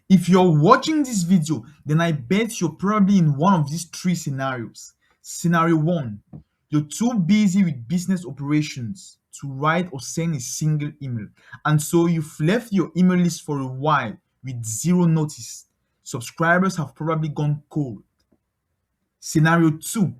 If you're watching this video, then I bet you're probably in one of these three scenarios. Scenario one, you're too busy with business operations to write or send a single email. And so you've left your email list for a while with zero notice. Subscribers have probably gone cold. Scenario two,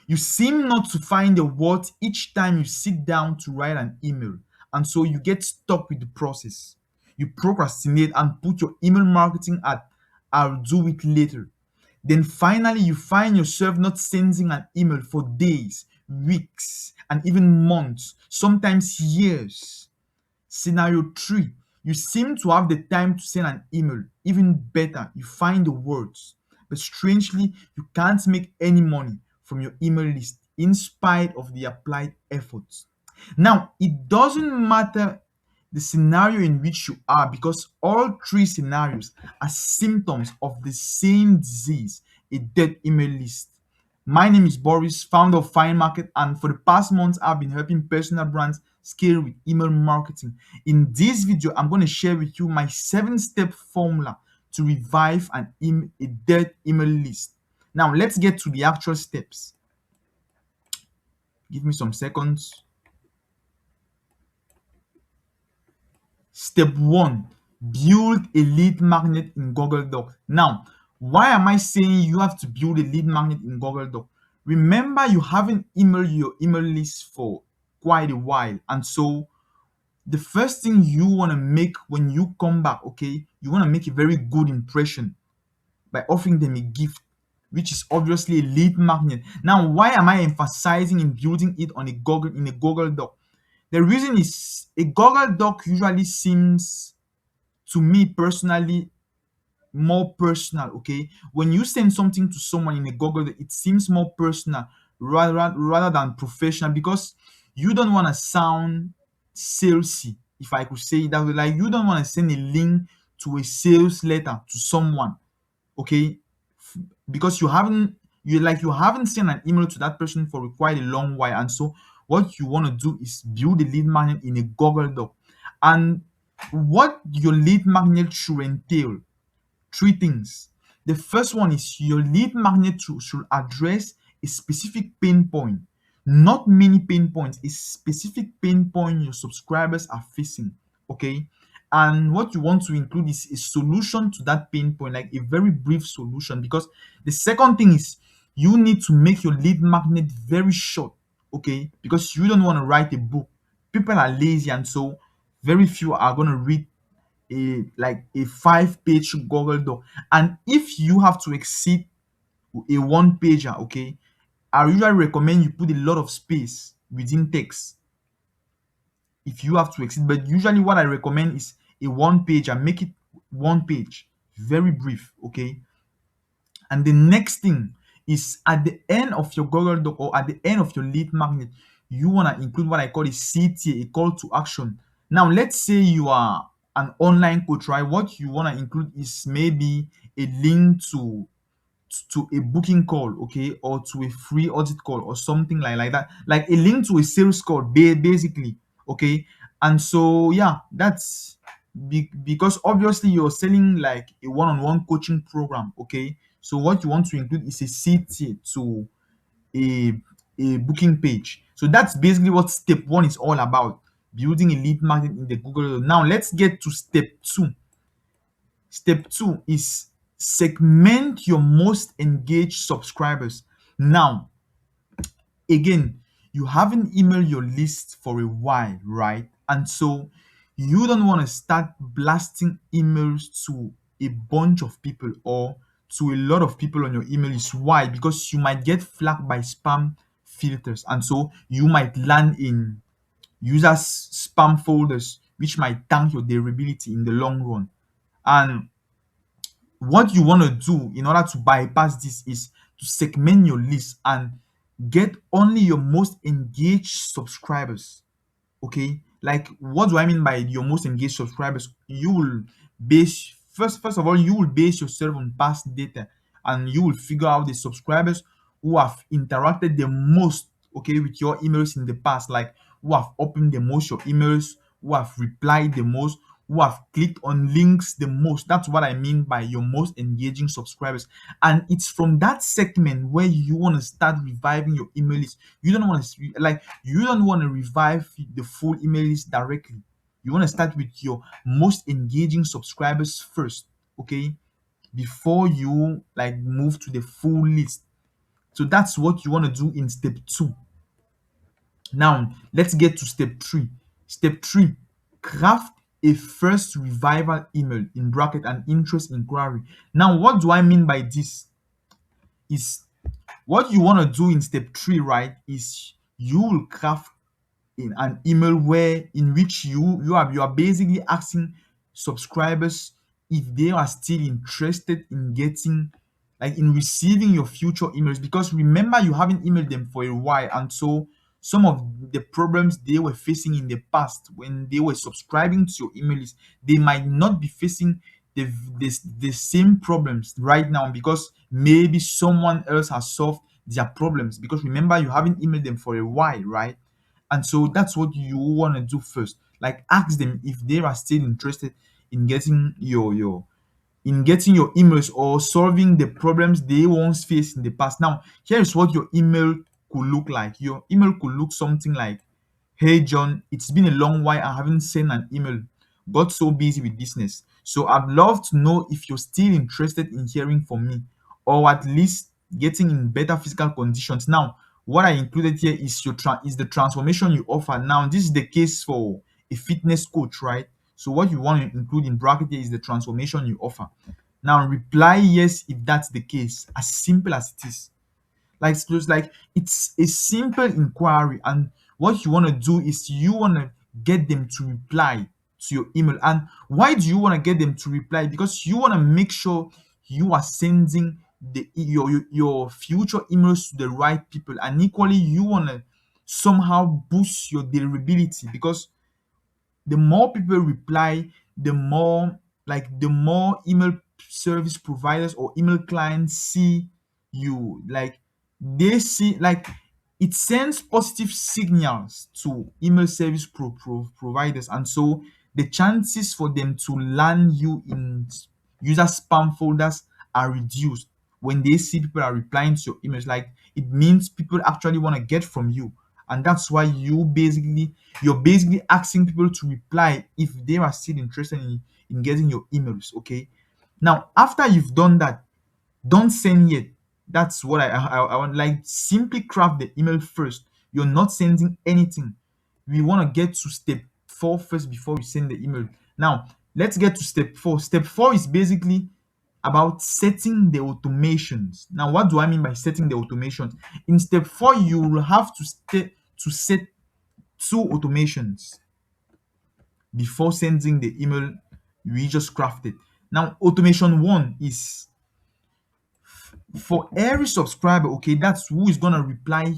you seem not to find the words each time you sit down to write an email, and so you get stuck with the process. You procrastinate and put your email marketing at I'll do it later. Then finally, you find yourself not sending an email for days, weeks, and even months, sometimes years. Scenario 3, you seem to have the time to send an email. Even better, you find the words. But strangely, you can't make any money from your email list in spite of the applied efforts. Now, it doesn't matter the scenario in which you are because all three scenarios are symptoms of the same disease, a dead email list. My name is Boris, founder of Fine Market, and for the past months, I've been helping personal brands scale with email marketing. In this video, I'm going to share with you my 7-step formula to revive a dead email list. Now, let's get to the actual steps. Give me some seconds. Step 1, build a lead magnet in Google Docs. Now, why am I saying you have to build a lead magnet in Google Docs? Remember, you haven't emailed your email list for quite a while, and so the first thing you want to make when you come back, okay, you want to make a very good impression by offering them a gift, which is obviously a lead magnet. Now, why am I emphasizing in building it on a Google Doc? The reason is a Google Doc usually seems, to me personally, more personal. Okay, when you send something to someone in a Google Doc, it seems more personal rather than professional because you don't want to sound salesy, if I could say it that way. Like, you don't want to send a link to a sales letter to someone, okay, because you haven't sent an email to that person for quite a long while, and so what you want to do is build a lead magnet in a Google Doc. And what your lead magnet should entail, three things. The first one is your lead magnet should address a specific pain point, not many pain points, a specific pain point your subscribers are facing. Okay, and what you want to include is a solution to that pain point, like a very brief solution. Because the second thing is you need to make your lead magnet very short. Okay, because you don't want to write a book. People are lazy, and so very few are going to read a 5-page Google Doc. And if you have to exceed a one pager, okay, I usually recommend you put a lot of space within text if you have to exceed. But usually what I recommend is a one page, and make it one page, very brief. Okay, and the next thing is at the end of your Google Doc or at the end of your lead magnet, you want to include what I call a CTA, a call to action. Now, let's say you are an online coach, right? What you want to include is maybe a link to a booking call, okay, or to a free audit call or something like that, like a link to a sales call, basically. Okay, and so yeah, that's because obviously you're selling like a one-on-one coaching program. Okay, so what you want to include is a CTA to a booking page. So that's basically what step 1 is all about, building a lead magnet in the Google. Now let's get to step 2. Step 2 is segment your most engaged subscribers. Now, again, you haven't emailed your list for a while, right? And so you don't want to start blasting emails to a bunch of people or to a lot of people on your email list. Why? Because you might get flagged by spam filters, and so you might land in users' spam folders, which might tank your durability in the long run. And what you want to do in order to bypass this is to segment your list and get only your most engaged subscribers. Okay, like, what do I mean by your most engaged subscribers? You will base first of all, you will base yourself on past data, and you will figure out the subscribers who have interacted the most, okay, with your emails in the past, like who have opened the most your emails, who have replied the most, who have clicked on links the most. That's what I mean by your most engaging subscribers. And it's from that segment where you want to start reviving your email list. You don't want to you don't want to revive the full email list directly. You want to start with your most engaging subscribers first, okay? Before you like move to the full list. So that's what you want to do in step 2. Now, let's get to step 3. Step 3, craft a first revival email in bracket an interest inquiry. Now, what do I mean by this? Is what you want to do in step 3, right? Is you will craft in an email where in which you are basically asking subscribers if they are still interested in getting in receiving your future emails, because remember you haven't emailed them for a while, and so some of the problems they were facing in the past when they were subscribing to your email list, they might not be facing the same problems right now, because maybe someone else has solved their problems, because remember you haven't emailed them for a while, right? And so that's what you want to do first. Like ask them if they are still interested in getting your emails or solving the problems they once faced in the past. Now, here is what your email could look like. Your email could look something like, "Hey John, it's been a long while. I haven't sent an email. Got so busy with business. So I'd love to know if you're still interested in hearing from me, or at least getting in better physical conditions." Now, what I included here is is the transformation you offer. Now, this is the case for a fitness coach, right? So what you want to include in bracket here is the transformation you offer. Now, reply yes if that's the case. As simple as it is. It's a simple inquiry, and what you want to do is you want to get them to reply to your email. And why do you want to get them to reply? Because you want to make sure you are sending your future emails to the right people, and equally you want to somehow boost your deliverability, because the more people reply, the more email service providers or email clients see you. They see, it sends positive signals to email service providers, and so the chances for them to land you in user spam folders are reduced when they see people are replying to your emails. Like, it means people actually want to get from you, and that's why you're basically asking people to reply if they are still interested in getting your emails. Okay, now after you've done that, don't send yet. That's what I want. Like, simply craft the email first. You're not sending anything. We want to get to step 4 first before we send the email. Now, let's get to step 4. Step 4 is basically about setting the automations. Now, what do I mean by setting the automations? In step 4, you will have to set 2 automations before sending the email we just crafted. Now, automation 1 is for every subscriber, okay, that's who is gonna reply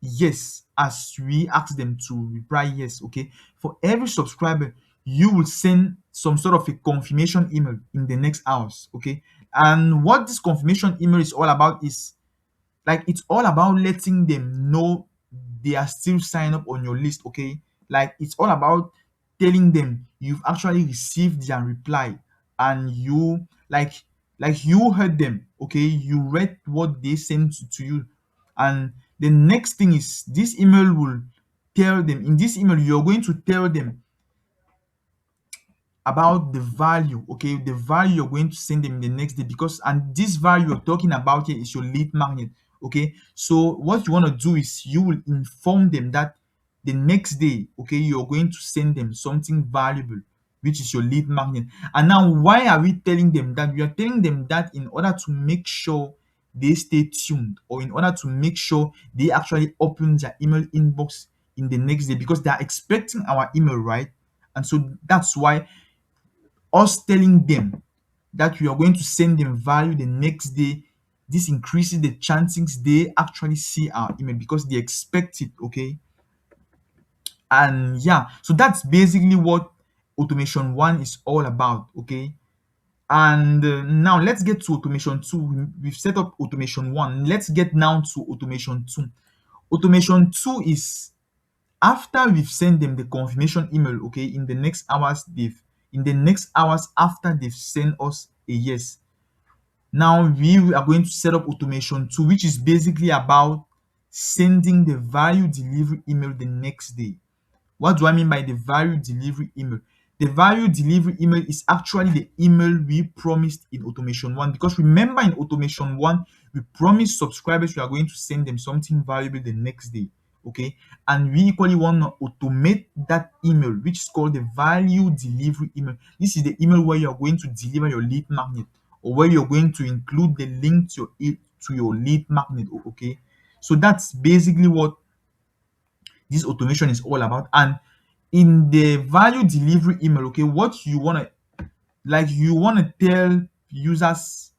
yes as we ask them to reply yes. Okay, for every subscriber you will send some sort of a confirmation email in the next hours. Okay, and what this confirmation email is all about is, it's all about letting them know they are still signed up on your list. Okay, it's all about telling them you've actually received their reply, and you heard them. Okay, you read what they sent to you. And the next thing is, this email will tell them, in this email you're going to tell them about the value, okay, the value you're going to send them in the next day, because and this value you're talking about here is your lead magnet. Okay, so what you want to do is you will inform them that the next day, okay, you're going to send them something valuable, which is your lead magnet. And now, why are we telling them that? We are telling them that in order to make sure they stay tuned, or in order to make sure they actually open their email inbox in the next day, because they are expecting our email, right? And so that's why us telling them that we are going to send them value the next day, this increases the chances they actually see our email, because they expect it. Okay, and yeah, so that's basically what automation 1 is all about. Okay, and now let's get to automation 2. We've set up automation 1. Let's get now to automation 2. Automation 2 is after we've sent them the confirmation email. Okay, in the next hours in the next hours after they've sent us a yes. Now we are going to set up automation 2, which is basically about sending the value delivery email the next day. What do I mean by the value delivery email? The value delivery email is actually the email we promised in automation 1, because remember, in automation 1 we promised subscribers we are going to send them something valuable the next day. Okay, and we equally want to automate that email, which is called the value delivery email. This is the email where you are going to deliver your lead magnet, or where you're going to include the link to your lead magnet. Okay, so that's basically what this automation is all about. And in the value delivery email, okay, what you want to, like, you want to tell users,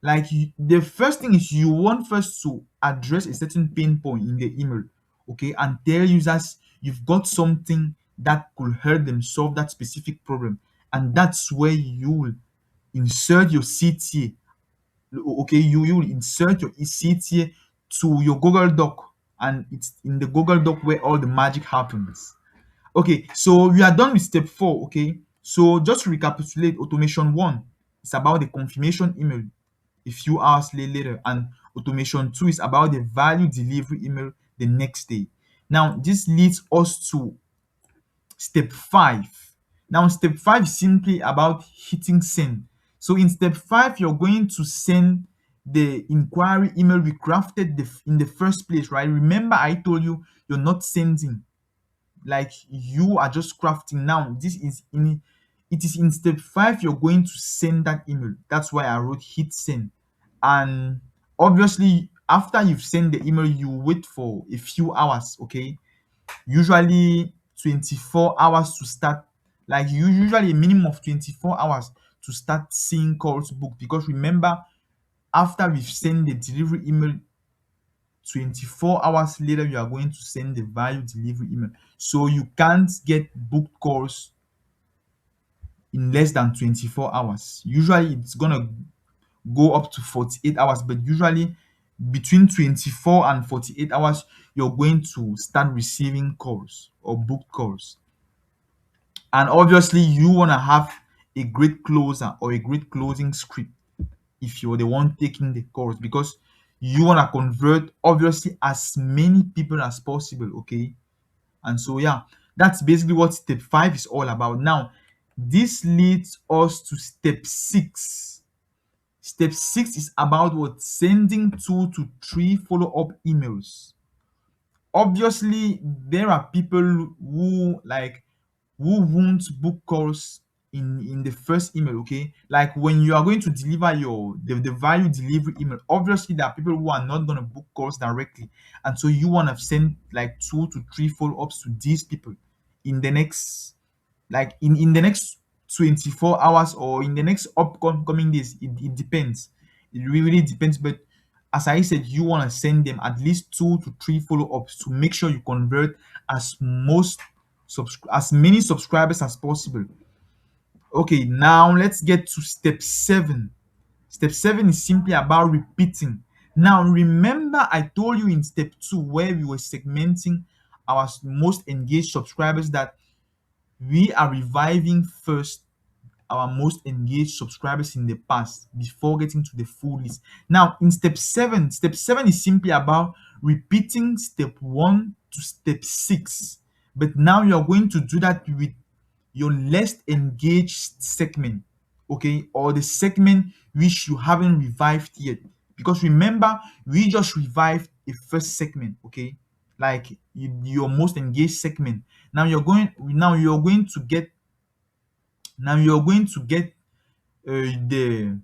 like, the first thing is you want first to address a certain pain point in the email, okay, and tell users you've got something that could help them solve that specific problem. And that's where you will insert your CTA. Okay, you will insert your CTA to your Google Doc, and it's in the Google Doc where all the magic happens. Okay, so we are done with step 4. Okay, so just to recapitulate, automation 1 is about the confirmation email a few hours later, and automation 2 is about the value delivery email the next day. Now this leads us to step 5. Now step 5 is simply about hitting send. So in step 5 you're going to send the inquiry email we crafted in the first place, right? Remember, I told you you're not sending, like, you are just crafting. Now this is in it is in step 5 you're going to send that email. That's why I wrote hit send. And obviously after you've sent the email, you wait for a few hours. Okay, usually 24 hours to start, like, usually a minimum of 24 hours to start seeing calls booked, because remember, after we've sent the delivery email, 24 hours later you are going to send the value delivery email. So you can't get booked calls in less than 24 hours. Usually it's gonna go up to 48 hours, but usually between 24 and 48 hours you're going to start receiving calls or booked calls. And obviously you want to have a great closer or a great closing script if you're the one taking the calls, because you want to convert obviously as many people as possible. Okay, and so yeah, that's basically what step 5 is all about. Now this leads us to step 6. Step 6 is about what? Sending 2 to 3 follow-up emails. Obviously there are people who won't book calls in the first email. Okay, like when you are going to deliver the value delivery email, obviously there are people who are not going to book calls directly, and so you want to send like 2 to 3 follow-ups to these people in the next, like, in the next 24 hours or in the next upcoming days. It depends, it really depends. But as I said, you want to send them at least 2 to 3 follow-ups to make sure you convert as many subscribers as possible. Okay, now let's get to step 7. Step 7 is simply about repeating. Now remember, I told you in step 2, where we were segmenting our most engaged subscribers, that we are reviving first our most engaged subscribers in the past before getting to the full list. Now in step 7 is simply about repeating step 1 to step 6, but now you're going to do that with your less engaged segment. Okay, or the segment which you haven't revived yet, because remember, we just revived a first segment. Okay, like your most engaged segment. Now you're going to get the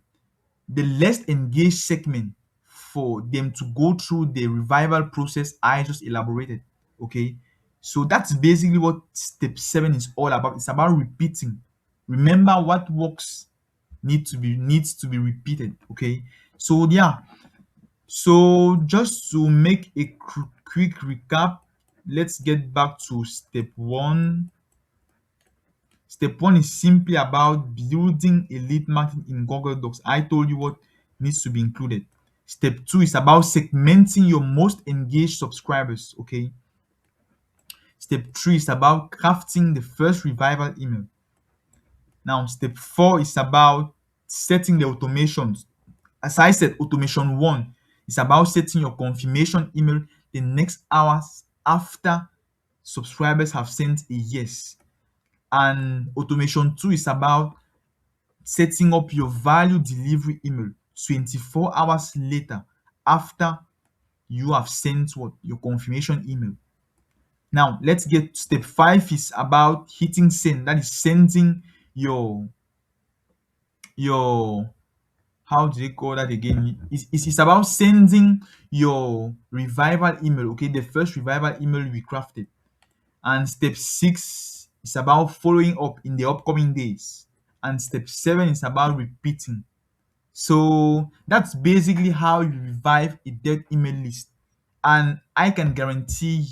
less engaged segment, for them to go through the revival process I just elaborated. Okay, so that's basically what step 7 is all about. It's about repeating. Remember, what works needs to be repeated. Okay, so yeah, so just to make a quick recap, let's get back to step 1. Step 1 is simply about building a lead magnet in Google Docs. I told you what needs to be included. Step 2 is about segmenting your most engaged subscribers. Okay. Step 3 is about crafting the first revival email. Now, step 4 is about setting the automations. As I said, automation 1 is about setting your confirmation email the next hours after subscribers have sent a yes. And automation 2 is about setting up your value delivery email 24 hours later after you have sent what your confirmation email. Now let's get step 5 is about hitting send. That is sending your how do they call that again? It's about sending your revival email. Okay, the first revival email we crafted. And step 6 is about following up in the upcoming days. And step 7 is about repeating. So that's basically how you revive a dead email list. And I can guarantee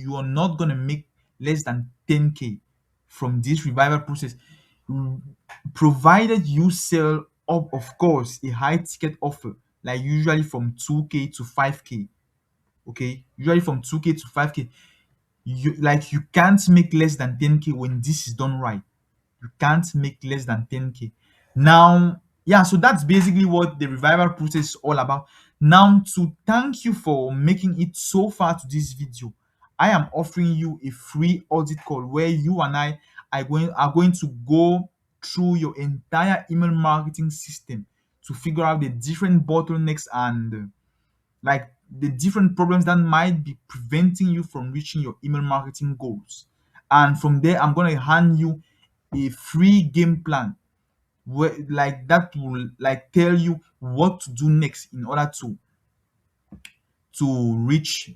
you are not going to make less than 10K from this revival process, mm, provided you sell up, of course, a high ticket offer, like usually from 2K to 5K. Okay, usually from 2K to 5K. You can't make less than 10K when this is done right. You can't make less than 10K. Now, yeah, so that's basically what the revival process is all about. Now, to thank you for making it so far to this video, I am offering you a free audit call where you and I are going to go through your entire email marketing system to figure out the different bottlenecks and like the different problems that might be preventing you from reaching your email marketing goals. And from there, I'm going to hand you a free game plan where like that will like tell you what to do next in order to reach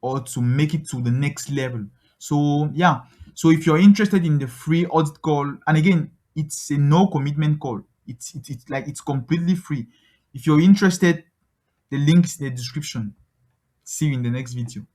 or to make it to the next level. So yeah, so if you're interested in the free audit call, and again, it's a no commitment call. It's like it's completely free. If you're interested, the link is in the description. See you in the next video.